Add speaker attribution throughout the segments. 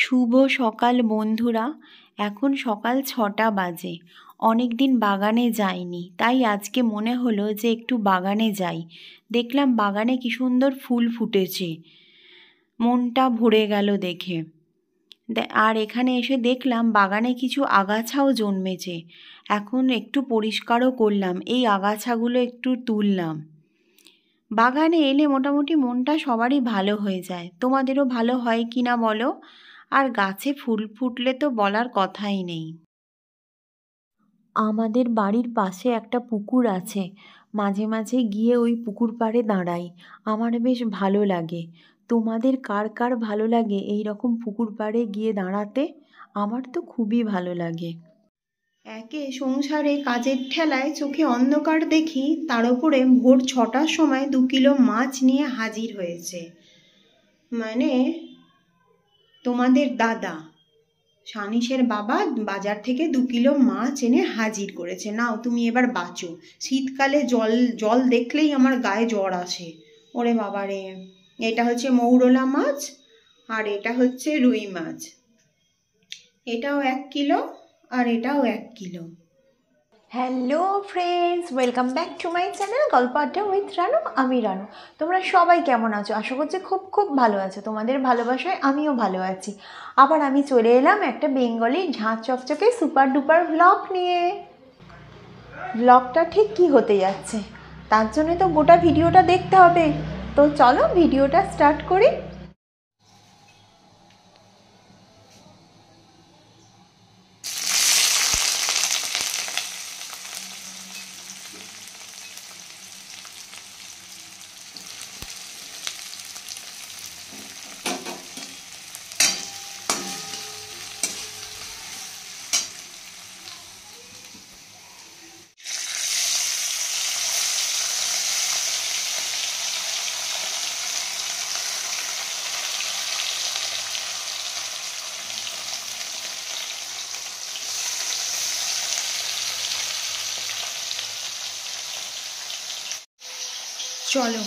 Speaker 1: শুভ সকাল বন্ধুরা। এখন সকাল 6টা বাজে। অনেক দিন বাগানে যাইনি, তাই আজকে মনে হলো যে একটু বাগানে যাই। দেখলাম বাগানে কি সুন্দর ফুল ফুটেছে, মনটা ভরে গেল দেখে। আর এখানে এসে দেখলাম বাগানে কিছু আগাছাও জন্মেছে। এখন একটু পরিষ্কারও করলাম, এই আগাছাগুলো একটু তুললাম। বাগানে এলে মোটামুটি মনটা সবারই ভালো হয়ে যায়। তোমাদেরও ভালো হয় কি না বলো? আর গাছে ফুল ফুটলে তো বলার কথাই নেই। আমাদের বাড়ির পাশে একটা পুকুর আছে, মাঝে মাঝে গিয়ে ওই পুকুর পাড়ে দাঁড়াই। আমার বেশ ভালো লাগে। তোমাদের কার কার ভালো লাগে এই রকম পুকুর পাড়ে গিয়ে দাঁড়াতে? আমার তো খুবই ভালো লাগে। একে সংসারে কাজের ঠেলায় চোখে অন্ধকার দেখি, তার উপরে ভোর 6টার সময় 2 কিলো মাছ নিয়ে হাজির হয়েছে। মানে তোমাদের দাদা সানিসের বাবা বাজার থেকে 2 কিলো মাছ এনে হাজির করেছে। নাও তুমি এবার বাঁচো। শীতকালে জল জল দেখলেই আমার গায়ে জ্বর আসে। ওরে বাবা রে! এটা হচ্ছে মৌরলা মাছ, আর এটা হচ্ছে রুই মাছ। এটাও 1 কিলো, আর এটাও 1 kilo. Hello friends, welcome back to my channel গল্প আড্ডা উইথ রানু। আমি রানু। তোমরা সবাই কেমন আছো? আশা করছি খুব খুব ভালো আছো। তোমাদের ভালোবাসায় আমিও ভালো আছি। আবার আমি চলে এলাম একটা বেঙ্গলি ঝাঁ চকচকে সুপার ডুপার ভ্লগ নিয়ে। ভ্লগটা ঠিক কী হতে যাচ্ছে, তার জন্য তো গোটা ভিডিওটা দেখতে হবে। তো চলো ভিডিওটা স্টার্ট করি। চলো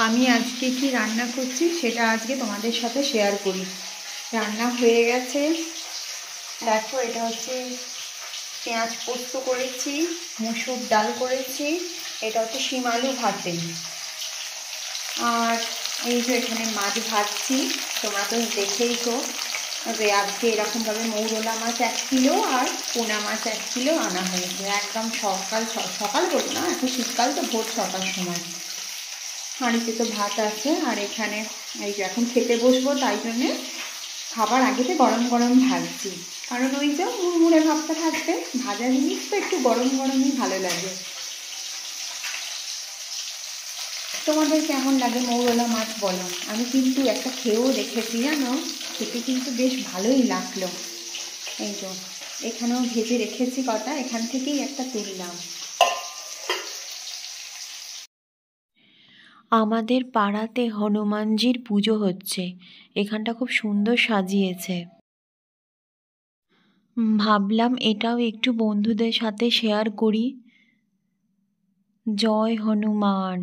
Speaker 1: আমি আজকে কি রান্না করছি সেটা আজকে তোমাদের সাথে শেয়ার করি। রান্না হয়ে গেছে, দেখো এটা হচ্ছে পেঁয়াজ পোস্ত করেছি, মুসুর ডাল করেছি, এটা হচ্ছে শিম আলু ভাতে, আর এই যে এখানে মাছ ভাজছি। তোমরা তো দেখেইছো যে আজকে এরকমভাবে মৌরলা মাছ 1 কিলো আর পোনা মাছ 1 কিলো আনা হয়েছে। একদম সকাল সকাল বলবো না, এখন শীতকাল তো ভোর 6টার সময়। হাঁড়িতে তো ভাত আছে, আর এখানে এই যে এখন খেতে বসবো, তাই জন্যে খাবার আগেতে গরম গরম ভাজছি। কারণ ওই যে মুড়মুড়ে ভাবটা থাকবে, ভাজা জিনিস তো একটু গরম গরমই ভালো লাগে। তোমাদের কেমন লাগে মৌরলা মাছ বলো? আমি কিন্তু একটা খেয়েও দেখেছি জানো, খেতে কিন্তু বেশ ভালোই লাগলো। এই তো এখানেও ভেজে রেখেছি কটা, এখান থেকেই একটা তুললাম। আমাদের পাড়াতে হনুমানজির পুজো হচ্ছে, এখানটা খুব সুন্দর সাজিয়েছে। ভাবলাম এটাও একটু বন্ধুদের সাথে শেয়ার করি। জয় হনুমান।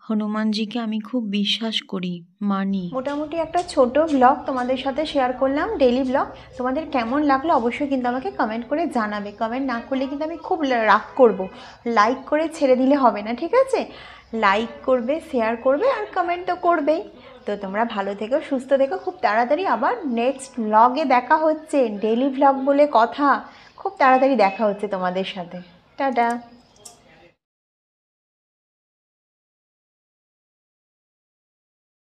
Speaker 1: হনুমানজিকে আমি খুব বিশ্বাস করি, মানি। মোটামুটি একটা ছোট ব্লগ তোমাদের সাথে শেয়ার করলাম, ডেইলি ব্লগ। তোমাদের কেমন লাগলো অবশ্যই কিন্তু আমাকে কমেন্ট করে জানাবে। কমেন্ট না করলে কিন্তু আমি খুব রাগ করব। লাইক করে ছেড়ে দিলে হবে না, ঠিক আছে? লাইক করবে, শেয়ার করবে, আর কমেন্ট তো করবেই। তো তোমরা ভালো থেকো, সুস্থ থেকো। খুব তাড়াতাড়ি আবার নেক্সট ব্লগে দেখা হচ্ছে। ডেইলি ব্লগ বলে কথা, খুব তাড়াতাড়ি দেখা হচ্ছে তোমাদের সাথে। টাটা।